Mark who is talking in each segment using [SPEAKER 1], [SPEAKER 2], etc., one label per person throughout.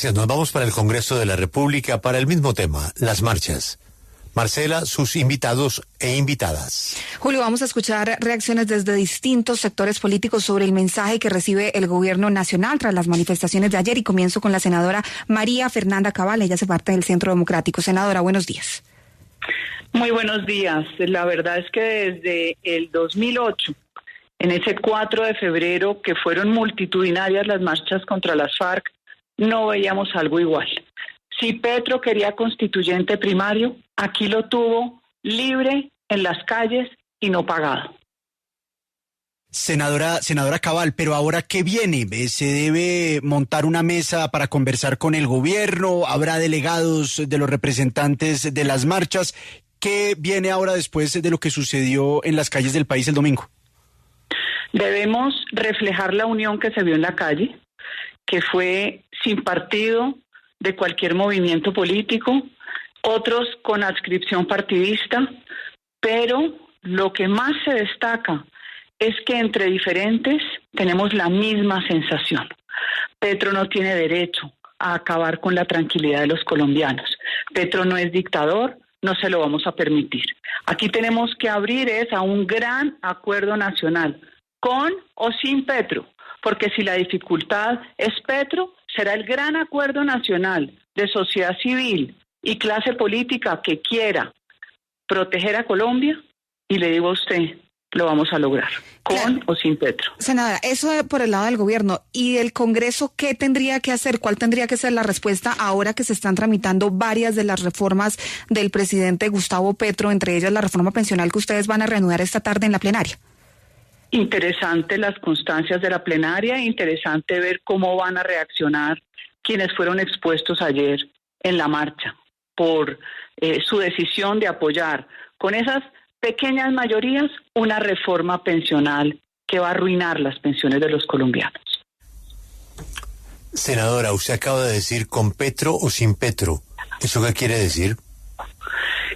[SPEAKER 1] Nos vamos para el Congreso de la República para el mismo tema, las marchas. Marcela, sus invitados e invitadas.
[SPEAKER 2] Julio, vamos a escuchar reacciones desde distintos sectores políticos sobre el mensaje que recibe el gobierno nacional tras las manifestaciones de ayer, y comienzo con la senadora María Fernanda Cabal. Ella hace parte del Centro Democrático. Senadora, buenos días.
[SPEAKER 3] Muy buenos días. La verdad es que desde el 2008, en ese 4 de febrero, que fueron multitudinarias las marchas contra las FARC, no veíamos algo igual. Si Petro quería constituyente primario, aquí lo tuvo libre en las calles y no pagado.
[SPEAKER 4] Senadora Cabal, pero ahora ¿qué viene? ¿Se debe montar una mesa para conversar con el gobierno? ¿Habrá delegados de los representantes de las marchas? ¿Qué viene ahora después de lo que sucedió en las calles del país el domingo?
[SPEAKER 3] Debemos reflejar la unión que se vio en la calle, que fue sin partido de cualquier movimiento político, otros con adscripción partidista, pero lo que más se destaca es que entre diferentes tenemos la misma sensación. Petro no tiene derecho a acabar con la tranquilidad de los colombianos. Petro no es dictador, no se lo vamos a permitir. Aquí tenemos que abrir a un gran acuerdo nacional, con o sin Petro, porque si la dificultad es Petro, será el gran acuerdo nacional de sociedad civil y clase política que quiera proteger a Colombia, y le digo a usted, lo vamos a lograr, con o sin Petro.
[SPEAKER 2] Senadora, eso por el lado del gobierno. ¿Y el Congreso qué tendría que hacer? ¿Cuál tendría que ser la respuesta ahora que se están tramitando varias de las reformas del presidente Gustavo Petro, entre ellas la reforma pensional que ustedes van a reanudar esta tarde en la plenaria?
[SPEAKER 3] Interesante las constancias de la plenaria, interesante ver cómo van a reaccionar quienes fueron expuestos ayer en la marcha por su decisión de apoyar con esas pequeñas mayorías una reforma pensional que va a arruinar las pensiones de los colombianos.
[SPEAKER 1] Senadora, usted acaba de decir con Petro o sin Petro. ¿Eso qué quiere decir?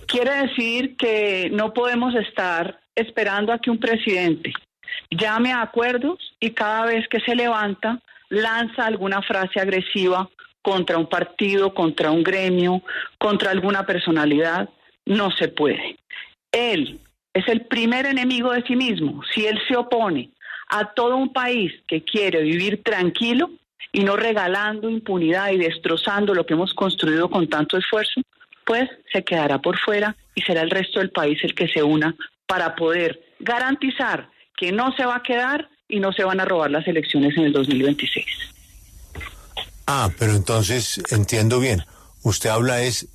[SPEAKER 3] Quiere decir que no podemos estar esperando a que un presidente llame a acuerdos y cada vez que se levanta lanza alguna frase agresiva contra un partido, contra un gremio, contra alguna personalidad. No se puede. Él es el primer enemigo de sí mismo. Si él se opone a todo un país que quiere vivir tranquilo y no regalando impunidad y destrozando lo que hemos construido con tanto esfuerzo, pues se quedará por fuera y será el resto del país el que se una para poder garantizar que no se va a quedar y no se van a robar las elecciones en el 2026.
[SPEAKER 1] Pero entonces, entiendo bien, usted habla es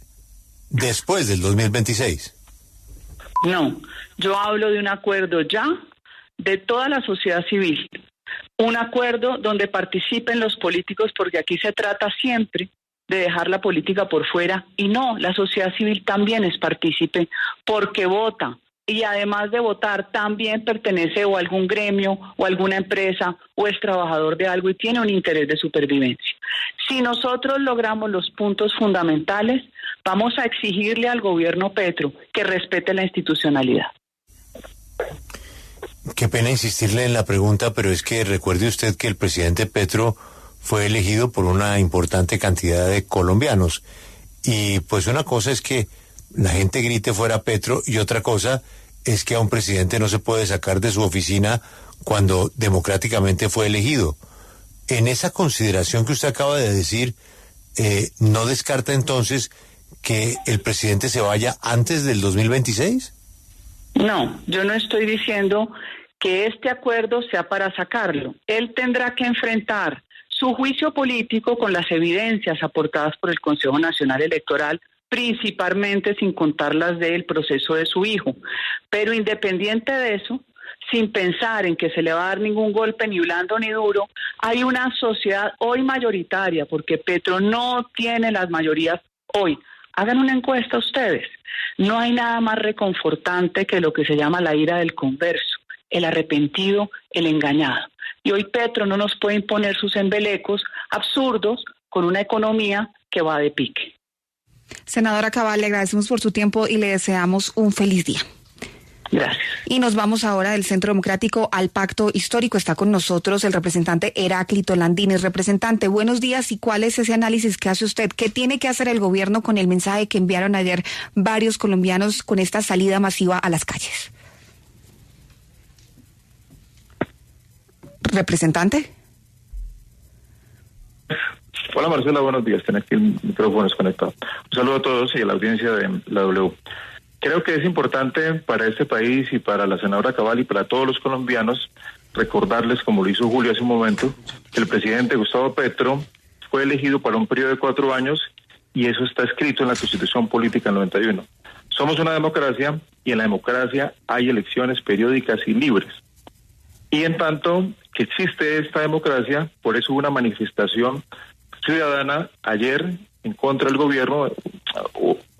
[SPEAKER 1] después del 2026.
[SPEAKER 3] No, yo hablo de un acuerdo ya de toda la sociedad civil, un acuerdo donde participen los políticos, porque aquí se trata siempre de dejar la política por fuera, y no, la sociedad civil también es partícipe porque vota. Y además de votar, también pertenece o a algún gremio o a alguna empresa o es trabajador de algo y tiene un interés de supervivencia. Si nosotros logramos los puntos fundamentales, vamos a exigirle al gobierno Petro que respete la institucionalidad.
[SPEAKER 1] Qué pena insistirle en la pregunta, pero es que recuerde usted que el presidente Petro fue elegido por una importante cantidad de colombianos. Y pues una cosa es que la gente grite fuera Petro y otra cosa es que a un presidente no se puede sacar de su oficina cuando democráticamente fue elegido. En esa consideración que usted acaba de decir, ¿no descarta entonces que el presidente se vaya antes del 2026?
[SPEAKER 3] No, yo no estoy diciendo que este acuerdo sea para sacarlo. Él tendrá que enfrentar su juicio político con las evidencias aportadas por el Consejo Nacional Electoral, principalmente sin contar las del proceso de su hijo. Pero independiente de eso, sin pensar en que se le va a dar ningún golpe ni blando ni duro, hay una sociedad hoy mayoritaria, porque Petro no tiene las mayorías hoy. Hagan una encuesta ustedes. No hay nada más reconfortante que lo que se llama la ira del converso, el arrepentido, el engañado. Y hoy Petro no nos puede imponer sus embelecos absurdos con una economía que va de pique.
[SPEAKER 2] Senadora Cabal, le agradecemos por su tiempo y le deseamos un feliz día.
[SPEAKER 3] Gracias.
[SPEAKER 2] Y nos vamos ahora del Centro Democrático al Pacto Histórico. Está con nosotros el representante Heráclito Landines. Representante, buenos días. ¿Y cuál es ese análisis que hace usted? ¿Qué tiene que hacer el gobierno con el mensaje que enviaron ayer varios colombianos con esta salida masiva a las calles? Representante.
[SPEAKER 5] Hola Marcela, buenos días. Tenés aquí el micrófono desconectado. Un saludo a todos y a la audiencia de la W. Creo que es importante para este país y para la senadora Cabal y para todos los colombianos recordarles, como lo hizo Julio hace un momento, que el presidente Gustavo Petro fue elegido para un periodo de 4 años y eso está escrito en la Constitución Política del 91. Somos una democracia y en la democracia hay elecciones periódicas y libres. Y en tanto que existe esta democracia, por eso hubo una manifestación ciudadana ayer en contra del gobierno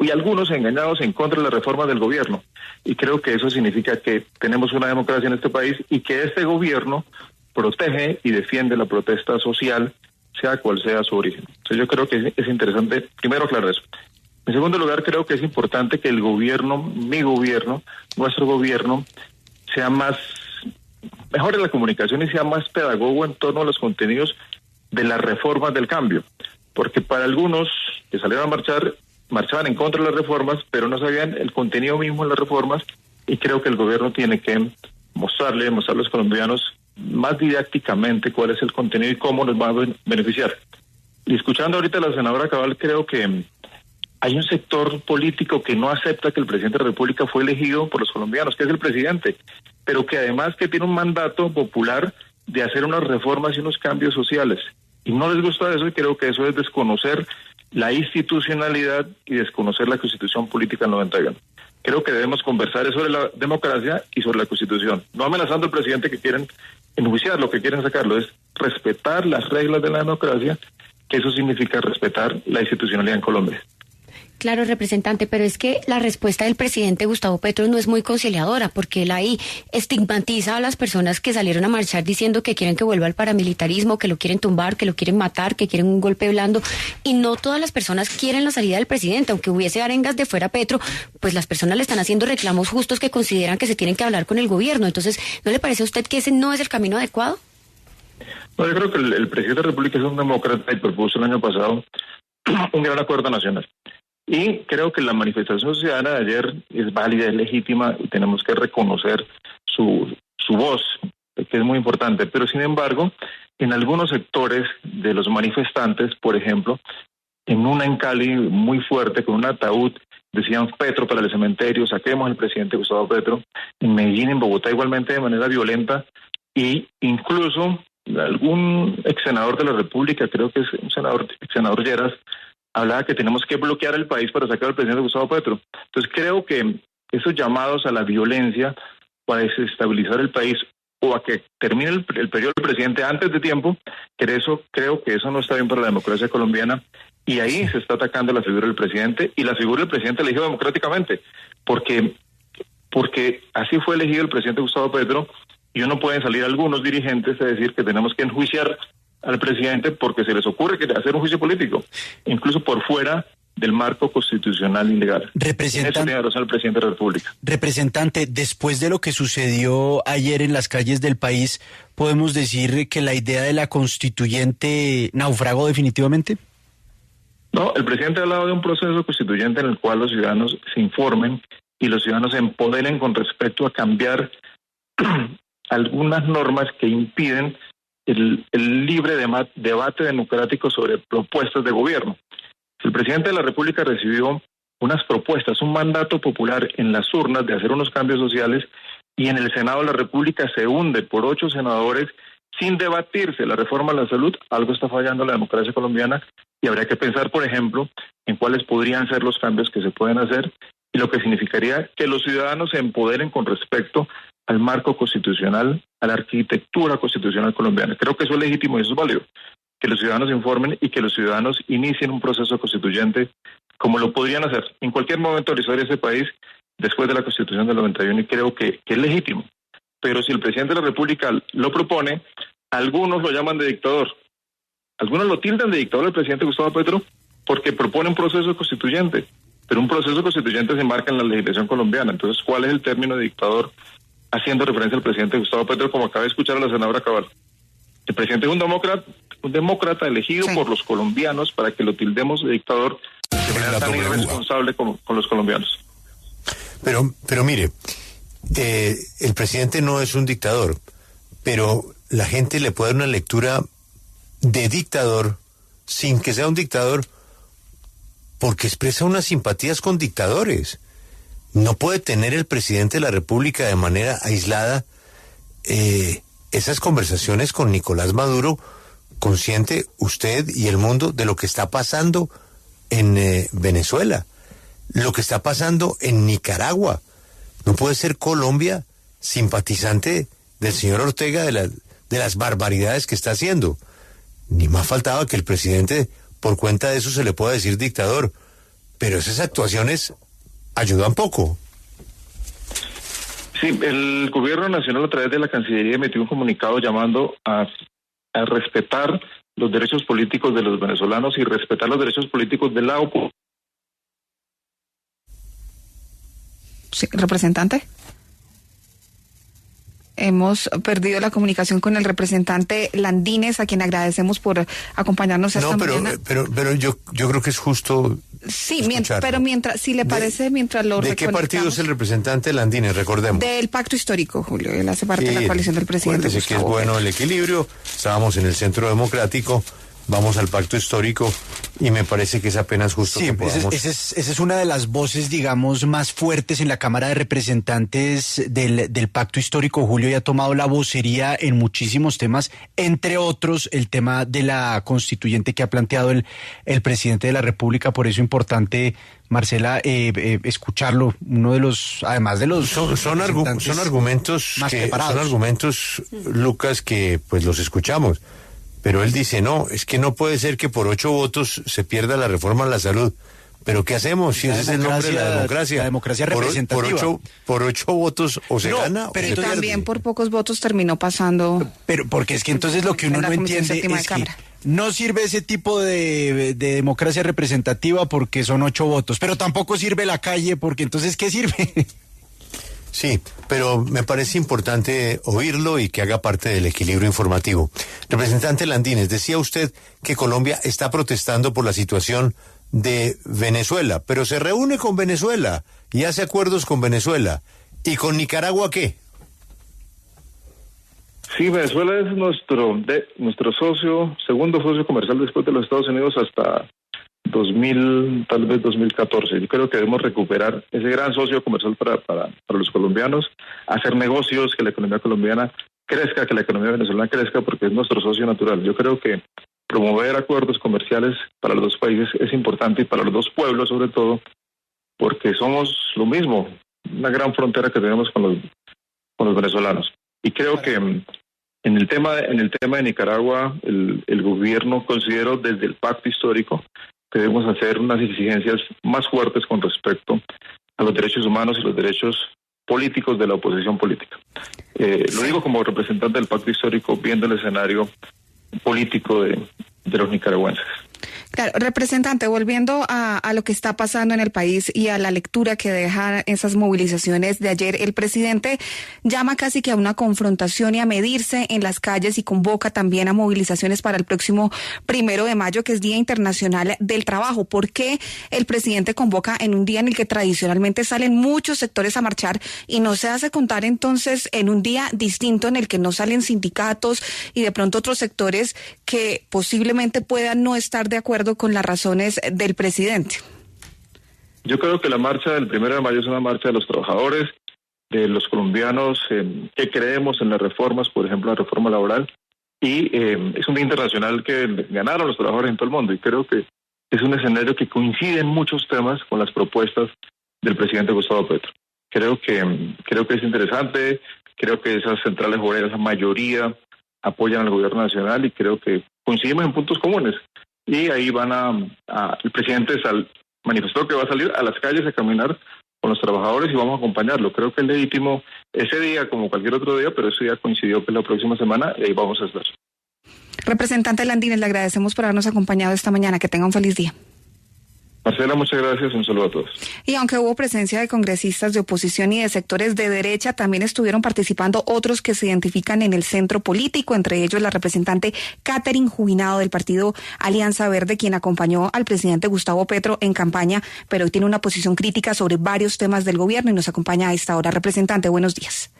[SPEAKER 5] y algunos engañados en contra de la reforma del gobierno. Y creo que eso significa que tenemos una democracia en este país y que este gobierno protege y defiende la protesta social, sea cual sea su origen. Entonces yo creo que es interesante, primero aclarar eso. En segundo lugar, creo que es importante que el gobierno, mi gobierno, nuestro gobierno, mejore la comunicación y sea más pedagogo en torno a los contenidos de las reformas del cambio. Porque para algunos que salieron a marchar, marchaban en contra de las reformas, pero no sabían el contenido mismo de las reformas, y creo que el gobierno tiene que mostrar a los colombianos más didácticamente cuál es el contenido y cómo nos va a beneficiar. Y escuchando ahorita a la senadora Cabal, creo que hay un sector político que no acepta que el presidente de la República fue elegido por los colombianos, que es el presidente, pero que además que tiene un mandato popular de hacer unas reformas y unos cambios sociales. Y no les gusta eso, y creo que eso es desconocer la institucionalidad y desconocer la Constitución Política del 91. Creo que debemos conversar sobre la democracia y sobre la Constitución. No amenazando al presidente que quieren enjuiciar, lo que quieren sacarlo es respetar las reglas de la democracia, que eso significa respetar la institucionalidad en Colombia.
[SPEAKER 6] Claro, representante, pero es que la respuesta del presidente Gustavo Petro no es muy conciliadora, porque él ahí estigmatiza a las personas que salieron a marchar diciendo que quieren que vuelva al paramilitarismo, que lo quieren tumbar, que lo quieren matar, que quieren un golpe blando, y no todas las personas quieren la salida del presidente. Aunque hubiese arengas de fuera Petro, pues las personas le están haciendo reclamos justos que consideran que se tienen que hablar con el gobierno. Entonces, ¿no le parece a usted que ese no es el camino adecuado?
[SPEAKER 5] No, yo creo que el presidente de la República es un demócrata y propuso el año pasado un gran acuerdo nacional. Y creo que la manifestación ciudadana de ayer es válida, es legítima y tenemos que reconocer su voz, que es muy importante. Pero sin embargo, en algunos sectores de los manifestantes, por ejemplo, en Cali muy fuerte, con un ataúd, decían Petro para el cementerio, saquemos al presidente Gustavo Petro. En Medellín, en Bogotá, igualmente de manera violenta. Y incluso algún ex senador de la República, creo que es un senador Lleras, hablaba que tenemos que bloquear el país para sacar al presidente Gustavo Petro. Entonces creo que esos llamados a la violencia para desestabilizar el país o a que termine el periodo del presidente antes de tiempo, creo que eso no está bien para la democracia colombiana, y ahí se está atacando la figura del presidente y la figura del presidente elegido democráticamente, porque así fue elegido el presidente Gustavo Petro, y no pueden salir algunos dirigentes a decir que tenemos que enjuiciar al presidente porque se les ocurre hacer un juicio político, incluso por fuera del marco constitucional y legal.
[SPEAKER 4] Representante,
[SPEAKER 5] eso tiene razón el presidente de la República.
[SPEAKER 4] Representante, después de lo que sucedió ayer en las calles del país, ¿podemos decir que la idea de la constituyente naufragó definitivamente?
[SPEAKER 5] No, el presidente ha hablado de un proceso constituyente en el cual los ciudadanos se informen y los ciudadanos se empoderen con respecto a cambiar algunas normas que impiden el libre debate democrático sobre propuestas de gobierno. El presidente de la República recibió unas propuestas, un mandato popular en las urnas de hacer unos cambios sociales, y en el Senado de la República se hunde por 8 senadores sin debatirse la reforma a la salud. Algo está fallando en la democracia colombiana y habría que pensar, por ejemplo, en cuáles podrían ser los cambios que se pueden hacer y lo que significaría que los ciudadanos se empoderen con respecto al marco constitucional, a la arquitectura constitucional colombiana. Creo que eso es legítimo y eso es válido. Que los ciudadanos se informen y que los ciudadanos inicien un proceso constituyente como lo podrían hacer en cualquier momento de la historia de ese país después de la Constitución del 91, y creo que es legítimo. Pero si el presidente de la República lo propone, algunos lo llaman de dictador. Algunos lo tildan de dictador al presidente Gustavo Petro porque propone un proceso constituyente. pero un proceso constituyente se enmarca en la legislación colombiana. Entonces, ¿cuál es el término de dictador? Haciendo referencia al presidente Gustavo Petro, como acaba de escuchar a la senadora Cabal. El presidente es un demócrata elegido por los colombianos para que lo tildemos de dictador de manera tan irresponsable con los colombianos.
[SPEAKER 1] Pero mire, el presidente no es un dictador, pero la gente le puede dar una lectura de dictador sin que sea un dictador porque expresa unas simpatías con dictadores. No puede tener el presidente de la República de manera aislada esas conversaciones con Nicolás Maduro, consciente usted y el mundo de lo que está pasando en Venezuela, lo que está pasando en Nicaragua. No puede ser Colombia simpatizante del señor Ortega de las barbaridades que está haciendo. Ni más faltaba que el presidente, por cuenta de eso, se le pueda decir dictador. Pero esas actuaciones ayudan poco.
[SPEAKER 5] Sí, el gobierno nacional a través de la Cancillería emitió un comunicado llamando a respetar los derechos políticos de los venezolanos y respetar los derechos políticos de la oposición.
[SPEAKER 2] Sí, representante. Hemos perdido la comunicación con el representante Landines, a quien agradecemos por acompañarnos esta mañana.
[SPEAKER 1] Pero yo creo que es justo.
[SPEAKER 2] Sí, pero mientras, si le parece, mientras lo
[SPEAKER 1] ¿De qué partido es el representante Landines? Recordemos.
[SPEAKER 2] Del Pacto Histórico, Julio. Él hace parte de la coalición del presidente.
[SPEAKER 1] Parece que es bueno el equilibrio. Estábamos en el Centro Democrático. Vamos al Pacto Histórico y me parece que es apenas justo que podamos...
[SPEAKER 4] Esa es una de las voces, digamos, más fuertes en la Cámara de Representantes del Pacto Histórico. Julio ya ha tomado la vocería en muchísimos temas, entre otros el tema de la constituyente que ha planteado el presidente de la República. Por eso es importante, Marcela, escucharlo. Uno de los, además de los...
[SPEAKER 1] Son argumentos
[SPEAKER 4] más preparados.
[SPEAKER 1] Son argumentos, Lucas, que pues los escuchamos. Pero él dice, no, es que no puede ser que por 8 votos se pierda la reforma a la salud. ¿Pero qué hacemos? Si ese es el nombre de la democracia.
[SPEAKER 4] La democracia representativa.
[SPEAKER 1] Por 8 votos o se gana
[SPEAKER 2] pero
[SPEAKER 1] o se
[SPEAKER 2] también
[SPEAKER 1] pierde.
[SPEAKER 2] Por pocos votos terminó pasando.
[SPEAKER 4] Pero porque es que entonces lo que uno no entiende es que no sirve ese tipo de democracia representativa porque son 8 votos. Pero tampoco sirve la calle porque entonces ¿qué sirve?
[SPEAKER 1] Sí, pero me parece importante oírlo y que haga parte del equilibrio informativo. Representante Landines, decía usted que Colombia está protestando por la situación de Venezuela, pero se reúne con Venezuela y hace acuerdos con Venezuela. ¿Y con Nicaragua qué?
[SPEAKER 5] Sí, Venezuela es nuestro segundo socio comercial después de los Estados Unidos hasta 2014. Yo creo que debemos recuperar ese gran socio comercial para los colombianos, hacer negocios, que la economía colombiana crezca, que la economía venezolana crezca, porque es nuestro socio natural. Yo creo que promover acuerdos comerciales para los dos países es importante y para los dos pueblos sobre todo, porque somos lo mismo, una gran frontera que tenemos con los venezolanos. Y creo que en el tema de Nicaragua, el gobierno consideró desde el Pacto Histórico que debemos hacer unas exigencias más fuertes con respecto a los derechos humanos y los derechos políticos de la oposición política. Lo digo como representante del Pacto Histórico, viendo el escenario político de los nicaragüenses.
[SPEAKER 2] Claro, representante, volviendo a lo que está pasando en el país y a la lectura que dejan esas movilizaciones de ayer, el presidente llama casi que a una confrontación y a medirse en las calles y convoca también a movilizaciones para el próximo 1 de mayo, que es Día Internacional del Trabajo. ¿Por qué el presidente convoca en un día en el que tradicionalmente salen muchos sectores a marchar y no se hace contar entonces en un día distinto en el que no salen sindicatos y de pronto otros sectores que posiblemente puedan no estar de acuerdo con las razones del presidente?
[SPEAKER 5] Yo creo que la marcha del 1 de mayo es una marcha de los trabajadores, de los colombianos que creemos en las reformas, por ejemplo, la reforma laboral, y es un día internacional que ganaron los trabajadores en todo el mundo, y creo que es un escenario que coincide en muchos temas con las propuestas del presidente Gustavo Petro. Creo que es interesante, creo que esas centrales obreras, la mayoría, apoyan al gobierno nacional y creo que coincidimos en puntos comunes. Y ahí el presidente manifestó que va a salir a las calles a caminar con los trabajadores y vamos a acompañarlo. Creo que es legítimo ese día como cualquier otro día, pero ese día coincidió que es la próxima semana y ahí vamos a estar.
[SPEAKER 2] Representante Landines, le agradecemos por habernos acompañado esta mañana. Que tenga un feliz día.
[SPEAKER 5] Marcela, muchas gracias, un saludo a todos.
[SPEAKER 2] Y aunque hubo presencia de congresistas de oposición y de sectores de derecha, también estuvieron participando otros que se identifican en el centro político, entre ellos la representante Catherine Jubinado del partido Alianza Verde, quien acompañó al presidente Gustavo Petro en campaña, pero hoy tiene una posición crítica sobre varios temas del gobierno y nos acompaña a esta hora. Representante, buenos días.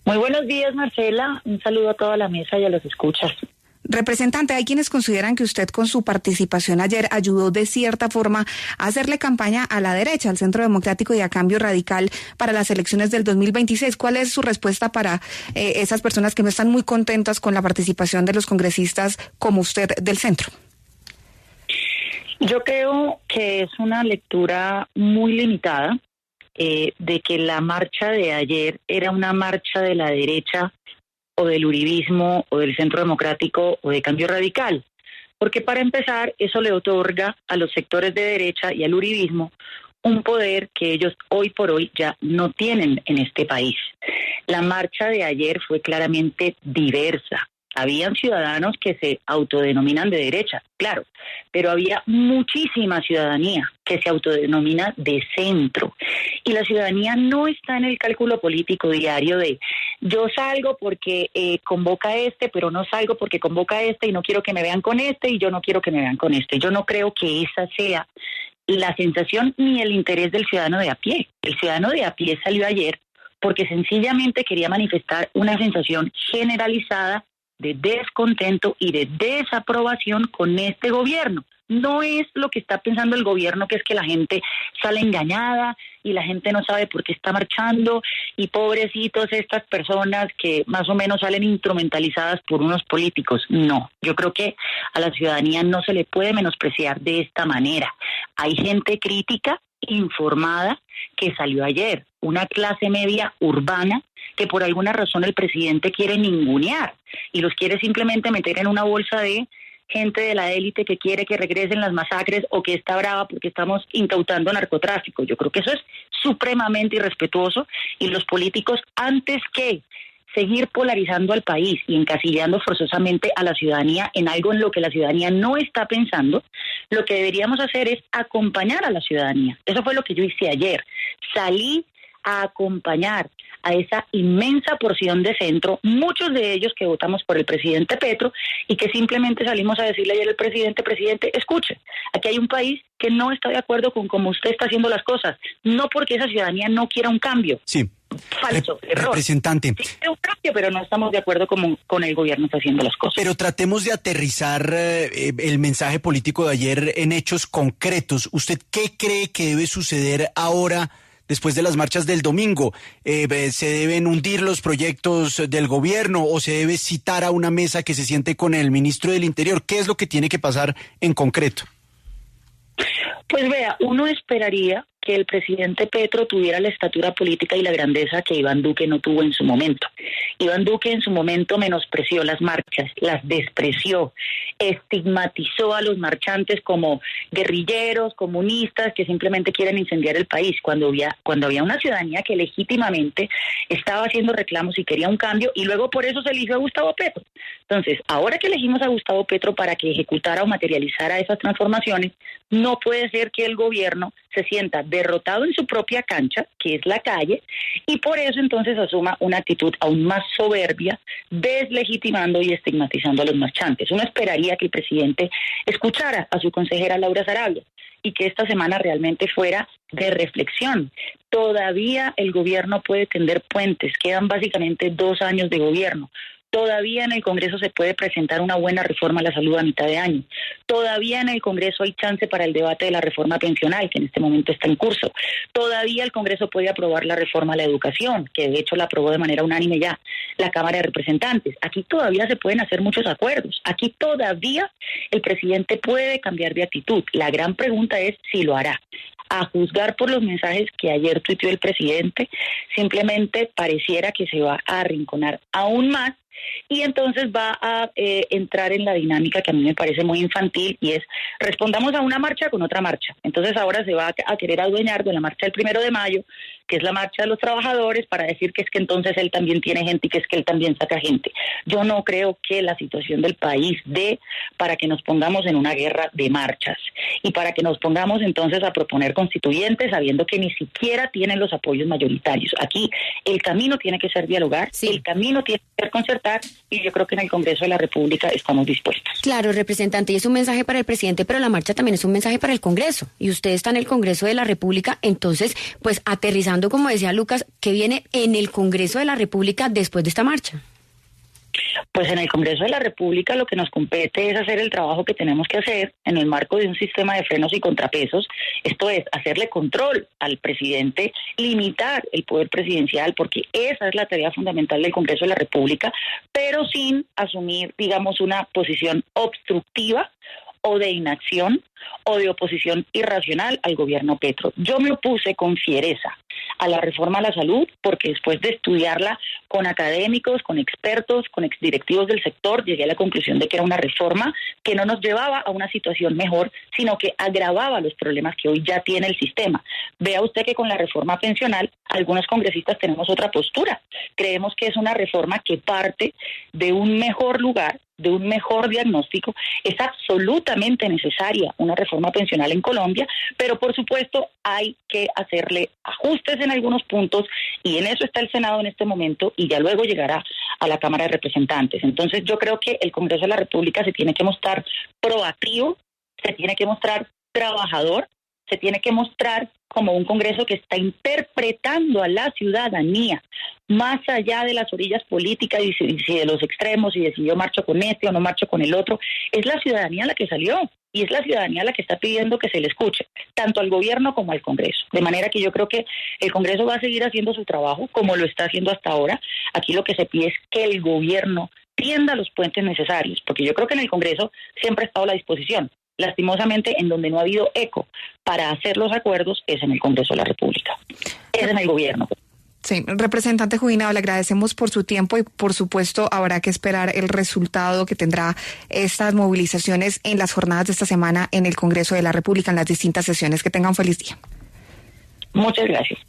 [SPEAKER 7] Muy buenos días, Marcela. Un saludo a toda la mesa y a los escuchas.
[SPEAKER 2] Representante, hay quienes consideran que usted con su participación ayer ayudó de cierta forma a hacerle campaña a la derecha, al Centro Democrático y a Cambio Radical para las elecciones del 2026. ¿Cuál es su respuesta para esas personas que no están muy contentas con la participación de los congresistas como usted del centro?
[SPEAKER 7] Yo creo que es una lectura muy limitada de que la marcha de ayer era una marcha de la derecha o del uribismo, o del Centro Democrático, o de Cambio Radical. Porque para empezar, eso le otorga a los sectores de derecha y al uribismo un poder que ellos hoy por hoy ya no tienen en este país. La marcha de ayer fue claramente diversa. Habían ciudadanos que se autodenominan de derecha, claro, pero había muchísima ciudadanía que se autodenomina de centro. Y la ciudadanía no está en el cálculo político diario de yo salgo porque convoca pero no salgo porque convoca y no quiero que me vean con y yo no quiero que me vean con Yo no creo que esa sea la sensación ni el interés del ciudadano de a pie. El ciudadano de a pie salió ayer porque sencillamente quería manifestar una sensación generalizada de descontento y de desaprobación con este gobierno. No es lo que está pensando el gobierno, que es que la gente sale engañada y la gente no sabe por qué está marchando y pobrecitos estas personas que más o menos salen instrumentalizadas por unos políticos. No, yo creo que a la ciudadanía no se le puede menospreciar de esta manera. Hay gente crítica, informada, que salió ayer, una clase media urbana que por alguna razón el presidente quiere ningunear y los quiere simplemente meter en una bolsa de gente de la élite que quiere que regresen las masacres o que está brava porque estamos incautando narcotráfico. Yo creo que eso es supremamente irrespetuoso y los políticos, antes que seguir polarizando al país y encasillando forzosamente a la ciudadanía en algo en lo que la ciudadanía no está pensando, lo que deberíamos hacer es acompañar a la ciudadanía. Eso fue lo que yo hice ayer. Salí a acompañar a esa inmensa porción de centro, muchos de ellos que votamos por el presidente Petro y que simplemente salimos a decirle ayer al presidente, escuche, aquí hay un país que no está de acuerdo con cómo usted está haciendo las cosas, no porque esa ciudadanía no quiera un cambio.
[SPEAKER 4] Sí.
[SPEAKER 7] Falso, error.
[SPEAKER 4] Representante.
[SPEAKER 7] Sí, un cambio, pero no estamos de acuerdo con el gobierno está haciendo las cosas.
[SPEAKER 4] Pero tratemos de aterrizar el mensaje político de ayer en hechos concretos. ¿Usted qué cree que debe suceder ahora después de las marchas del domingo? ¿Se deben hundir los proyectos del gobierno o se debe citar a una mesa que se siente con el ministro del Interior? ¿Qué es lo que tiene que pasar en concreto?
[SPEAKER 7] Pues vea, uno esperaría que el presidente Petro tuviera la estatura política y la grandeza que Iván Duque no tuvo en su momento. Iván Duque en su momento menospreció las marchas, las despreció, estigmatizó a los marchantes como guerrilleros, comunistas, que simplemente quieren incendiar el país, cuando había una ciudadanía que legítimamente estaba haciendo reclamos y quería un cambio, y luego por eso se eligió a Gustavo Petro. Entonces, ahora que elegimos a Gustavo Petro para que ejecutara o materializara esas transformaciones, no puede ser que el gobierno se sienta derrotado en su propia cancha, que es la calle, y por eso entonces asuma una actitud aún más soberbia, deslegitimando y estigmatizando a los marchantes. Uno esperaría que el presidente escuchara a su consejera Laura Sarabia y que esta semana realmente fuera de reflexión. Todavía el gobierno puede tender puentes, quedan básicamente 2 años de gobierno. Todavía en el Congreso se puede presentar una buena reforma a la salud a mitad de año. Todavía en el Congreso hay chance para el debate de la reforma pensional, que en este momento está en curso. Todavía el Congreso puede aprobar la reforma a la educación, que de hecho la aprobó de manera unánime ya la Cámara de Representantes. Aquí todavía se pueden hacer muchos acuerdos. Aquí todavía el presidente puede cambiar de actitud. La gran pregunta es si lo hará. A juzgar por los mensajes que ayer tuiteó el presidente, simplemente pareciera que se va a arrinconar aún más y entonces va a entrar en la dinámica que a mí me parece muy infantil, y es respondamos a una marcha con otra marcha. Entonces ahora se va a querer adueñar de la marcha del 1 de mayo, que es la marcha de los trabajadores, para decir que es que entonces él también tiene gente y que es que él también saca gente. Yo no creo que la situación del país dé para que nos pongamos en una guerra de marchas y para que nos pongamos entonces a proponer constituyentes sabiendo que ni siquiera tienen los apoyos mayoritarios. Aquí el camino tiene que ser dialogar, el camino tiene que ser concertar, y yo creo que en el Congreso de la República estamos dispuestos.
[SPEAKER 6] Claro, representante, y es un mensaje para el presidente, pero la marcha también es un mensaje para el Congreso, y usted está en el Congreso de la República, entonces, pues aterrizando, como decía Lucas, ¿qué viene en el Congreso de la República después de esta marcha?
[SPEAKER 7] Pues en el Congreso de la República lo que nos compete es hacer el trabajo que tenemos que hacer en el marco de un sistema de frenos y contrapesos, esto es, hacerle control al presidente, limitar el poder presidencial, porque esa es la tarea fundamental del Congreso de la República, pero sin asumir, digamos, una posición obstructiva o de inacción o de oposición irracional al gobierno Petro. Yo me opuse con fiereza a la reforma a la salud, porque después de estudiarla con académicos, con expertos, con exdirectivos del sector, llegué a la conclusión de que era una reforma que no nos llevaba a una situación mejor, sino que agravaba los problemas que hoy ya tiene el sistema. Vea usted que con la reforma pensional, algunos congresistas tenemos otra postura. Creemos que es una reforma que parte de un mejor lugar, de un mejor diagnóstico. Es absolutamente necesaria una reforma pensional en Colombia, pero por supuesto hay que hacerle ajustes en algunos puntos, y en eso está el Senado en este momento, y ya luego llegará a la Cámara de Representantes. Entonces yo creo que el Congreso de la República se tiene que mostrar proactivo, se tiene que mostrar trabajador, se tiene que mostrar como un Congreso que está interpretando a la ciudadanía más allá de las orillas políticas y si de los extremos, y de si yo marcho con este o no marcho con el otro. Es la ciudadanía la que salió, y es la ciudadanía la que está pidiendo que se le escuche, tanto al gobierno como al Congreso. De manera que yo creo que el Congreso va a seguir haciendo su trabajo como lo está haciendo hasta ahora. Aquí lo que se pide es que el gobierno tienda los puentes necesarios, porque yo creo que en el Congreso siempre ha estado a la disposición. Lastimosamente, en donde no ha habido eco para hacer los acuerdos es en el Congreso de la República, es en el gobierno.
[SPEAKER 2] Sí, representante Jubinado, le agradecemos por su tiempo, y por supuesto habrá que esperar el resultado que tendrá estas movilizaciones en las jornadas de esta semana en el Congreso de la República, en las distintas sesiones. Que tengan un feliz día.
[SPEAKER 7] Muchas gracias.